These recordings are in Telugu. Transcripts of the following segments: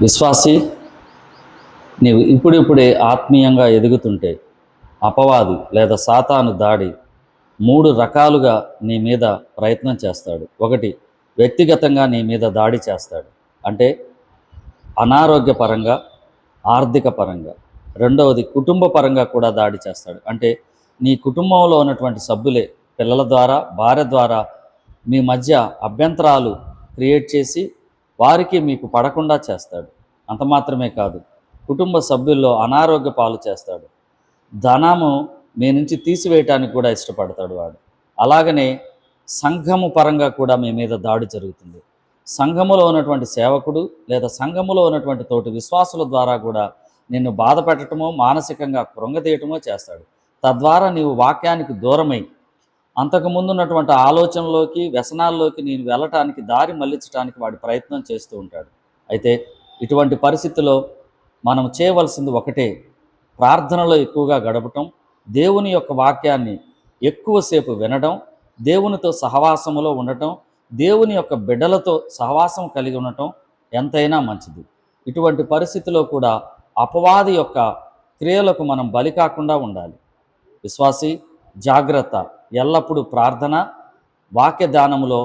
విశ్వాసి, నీవు ఇప్పుడిప్పుడే ఆత్మీయంగా ఎదుగుతుంటే అపవాది లేదా సాతాను దాడి 3 రకాలుగా నీ మీద ప్రయత్నం చేస్తాడు. ఒకటి, వ్యక్తిగతంగా నీ మీద దాడి చేస్తాడు. అంటే అనారోగ్యపరంగా, ఆర్థిక పరంగా. రెండవది, కుటుంబ పరంగా కూడా దాడి చేస్తాడు. అంటే నీ కుటుంబంలో ఉన్నటువంటి సభ్యులే పిల్లల ద్వారా, భార్య ద్వారా మీ మధ్య అభ్యంతరాలు క్రియేట్ చేసి వారికి మీకు పడకుండా చేస్తాడు. అంత మాత్రమే కాదు, కుటుంబ సభ్యుల్లో అనారోగ్య పాలు చేస్తాడు. ధనము మీ నుంచి తీసివేయటానికి కూడా ఇష్టపడతాడు వాడు. అలాగనే సంఘము పరంగా కూడా మీ మీద దాడి జరుగుతుంది. సంఘములో ఉన్నటువంటి సేవకుడు లేదా సంఘములో ఉన్నటువంటి తోటి విశ్వాసుల ద్వారా కూడా నిన్ను బాధ పెట్టడమో, మానసికంగా కృంగతీయటమో చేస్తాడు. తద్వారా నీవు వాక్యానికి దూరమై అంతకుముందు ఉన్నటువంటి ఆలోచనలోకి, వ్యసనాల్లోకి నేను వెళ్ళటానికి, దారి మళ్లించడానికి వాడి ప్రయత్నం చేస్తూ ఉంటాడు. అయితే ఇటువంటి పరిస్థితిలో మనం చేయవలసింది ఒకటే, ప్రార్థనలో ఎక్కువగా గడపటం, దేవుని యొక్క వాక్యాన్ని ఎక్కువసేపు వినడం, దేవునితో సహవాసములో ఉండటం, దేవుని యొక్క బిడ్డలతో సహవాసం కలిగి ఉండటం ఎంతైనా మంచిది. ఇటువంటి పరిస్థితిలో కూడా అపవాది యొక్క క్రియలకు మనం బలి కాకుండా ఉండాలి. విశ్వాసి, జాగ్రత్త. ఎల్లప్పుడూ ప్రార్థన, వాక్య ధ్యానములో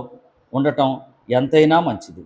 ఉండటం ఎంతైనా మంచిది.